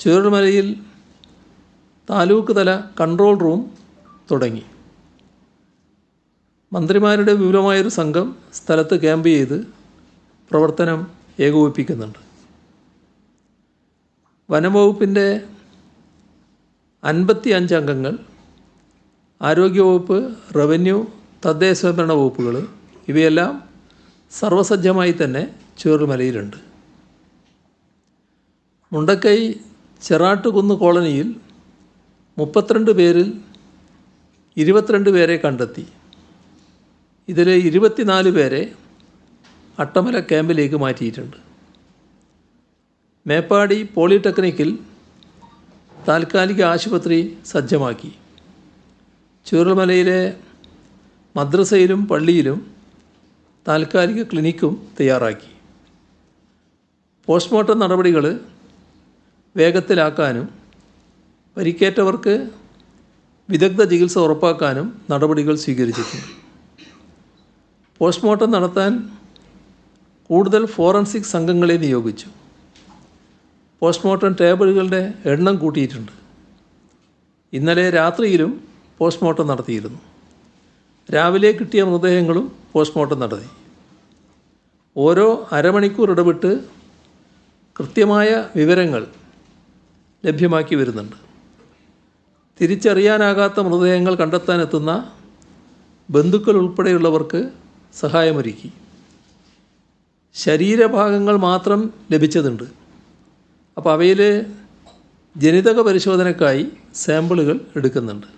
ചൂരൽമലയിൽ താലൂക്ക് തല control room തുടങ്ങി. മന്ത്രിമാരുടെ വിപുലമായൊരു സംഘം സ്ഥലത്ത് ക്യാമ്പ് ചെയ്ത് പ്രവർത്തനം ഏകോപിപ്പിക്കുന്നുണ്ട്. വനംവകുപ്പിൻ്റെ 55 അംഗങ്ങൾ, ആരോഗ്യവകുപ്പ്, റവന്യൂ, തദ്ദേശ സ്വയംഭരണ വകുപ്പുകൾ ഇവയെല്ലാം സർവസജ്ജമായി തന്നെ ചൂരൽമലയിലുണ്ട്. മുണ്ടക്കൈ ചെറാട്ടുകുന്ന് കോളനിയിൽ 32 പേരിൽ 22 പേരെ കണ്ടെത്തി. ഇതിൽ 24 പേരെ അട്ടമല ക്യാമ്പിലേക്ക് മാറ്റിയിട്ടുണ്ട്. മേപ്പാടി പോളിടെക്നിക്കിൽ താൽക്കാലിക ആശുപത്രി സജ്ജമാക്കി. ചൂരൽമലയിലെ മദ്രസയിലും പള്ളിയിലും താൽക്കാലിക ക്ലിനിക്കും തയ്യാറാക്കി. പോസ്റ്റ്മോർട്ടം നടപടികൾ വേഗത്തിലാക്കാനും പരിക്കേറ്റവർക്ക് വിദഗ്ധ ചികിത്സ ഉറപ്പാക്കാനും നടപടികൾ സ്വീകരിച്ചിട്ടുണ്ട്. പോസ്റ്റ്മോർട്ടം നടത്താൻ കൂടുതൽ ഫോറൻസിക് സംഘങ്ങളെ നിയോഗിച്ചു. പോസ്റ്റ്മോർട്ടം ടേബിളുകളുടെ എണ്ണം കൂട്ടിയിട്ടുണ്ട്. ഇന്നലെ രാത്രിയിലും പോസ്റ്റ്മോർട്ടം നടത്തിയിരുന്നു. രാവിലെ കിട്ടിയ മൃതദേഹങ്ങളും പോസ്റ്റ്മോർട്ടം നടത്തി. ഓരോ അരമണിക്കൂർ ഇടവിട്ട് കൃത്യമായ വിവരങ്ങൾ ലഭ്യമാക്കി വരുന്നുണ്ട്. തിരിച്ചറിയാനാകാത്ത മൃതദേഹങ്ങൾ കണ്ടെത്താനെത്തുന്ന ബന്ധുക്കൾ ഉൾപ്പെടെയുള്ളവർക്ക് സഹായമൊരുക്കി. ശരീരഭാഗങ്ങൾ മാത്രം ലഭിച്ചതുണ്ട്. അപ്പോൾ അവയിൽ ജനിതക പരിശോധനയ്ക്കായി സാമ്പിളുകൾ എടുക്കുന്നുണ്ട്.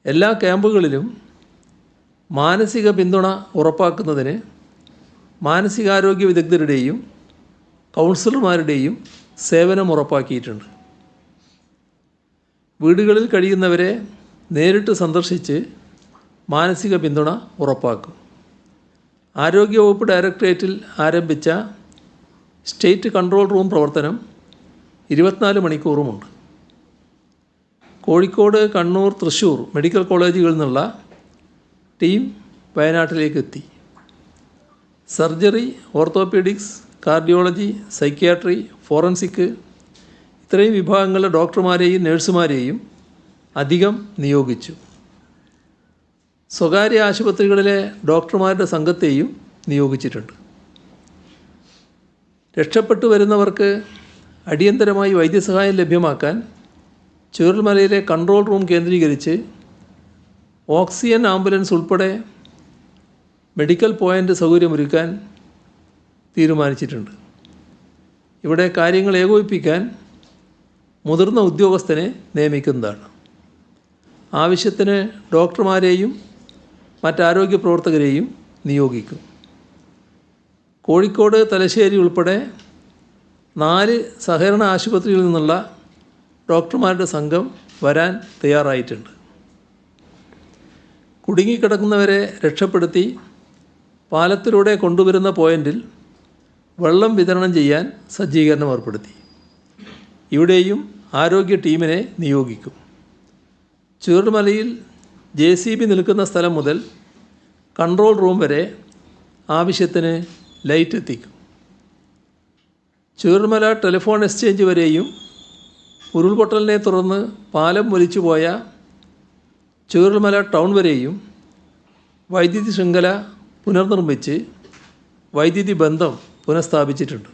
എല്ലാ ക്യാമ്പുകളിലും മാനസിക പിന്തുണ ഉറപ്പാക്കുന്നതിന് മാനസികാരോഗ്യ വിദഗ്ധരുടെയും കൗൺസിലർമാരുടെയും സേവനം ഉറപ്പാക്കിയിട്ടുണ്ട്. വീടുകളിൽ കഴിയുന്നവരെ നേരിട്ട് സന്ദർശിച്ച് മാനസിക പിന്തുണ ഉറപ്പാക്കും. ആരോഗ്യവകുപ്പ് ഡയറക്ടറേറ്റിൽ ആരംഭിച്ച സ്റ്റേറ്റ് കൺട്രോൾ റൂം പ്രവർത്തനം 24 മണിക്കൂറുമുണ്ട്. കോഴിക്കോട്, കണ്ണൂർ, തൃശ്ശൂർ മെഡിക്കൽ കോളേജുകളിൽ നിന്നുള്ള ടീം വയനാട്ടിലേക്ക് എത്തി. Surgery, orthopaedics, cardiology, psychiatry, forensic ഇത്രയും വിഭാഗങ്ങളിലെ ഡോക്ടർമാരെയും നഴ്സുമാരെയും അധികം നിയോഗിച്ചു. സ്വകാര്യ ആശുപത്രികളിലെ ഡോക്ടർമാരുടെ സംഘത്തെയും നിയോഗിച്ചിട്ടുണ്ട്. രക്ഷപ്പെട്ടു വരുന്നവർക്ക് അടിയന്തരമായി വൈദ്യസഹായം ലഭ്യമാക്കാൻ ചൂരൽമലയിലെ കൺട്രോൾ റൂം കേന്ദ്രീകരിച്ച് ഓക്സിജൻ ആംബുലൻസ് ഉൾപ്പെടെ മെഡിക്കൽ പോയിൻ്റ് സൗകര്യമൊരുക്കാൻ തീരുമാനിച്ചിട്ടുണ്ട്. ഇവിടെ കാര്യങ്ങൾ ഏകോപിപ്പിക്കാൻ മുതിർന്ന ഉദ്യോഗസ്ഥനെ നിയമിക്കുന്നതാണ്. ആവശ്യത്തിന് ഡോക്ടർമാരെയും മറ്റാരോഗ്യ പ്രവർത്തകരെയും നിയോഗിക്കും. കോഴിക്കോട്, തലശ്ശേരി ഉൾപ്പെടെ 4 സഹകരണ ആശുപത്രികളിൽ നിന്നുള്ള ഡോക്ടർമാരുടെ സംഘം വരാൻ തയ്യാറായിട്ടുണ്ട്. കുടുങ്ങിക്കിടക്കുന്നവരെ രക്ഷപ്പെടുത്തി പാലത്തിലൂടെ കൊണ്ടുവരുന്ന പോയിന്റിൽ വെള്ളം വിതരണം ചെയ്യാൻ സജ്ജീകരണം ഏർപ്പെടുത്തി. ഇവിടെയും ആരോഗ്യ ടീമിനെ നിയോഗിക്കും. ചൂരൽമലയിൽ JCB നിൽക്കുന്ന സ്ഥലം മുതൽ കൺട്രോൾ റൂം വരെ ആവശ്യത്തിന് ലൈറ്റ് എത്തിക്കും. ചൂരൽമല ടെലിഫോൺ എക്സ്ചേഞ്ച് വരെയും ഉരുൾപൊട്ടലിനെ തുടർന്ന് പാലം ഒലിച്ചുപോയ ചൂരൽമല ടൗൺ വരെയും വൈദ്യുതി ശൃംഖല പുനർനിർമ്മിച്ച് വൈദ്യുതി ബന്ധം പുനഃസ്ഥാപിച്ചിട്ടുണ്ട്.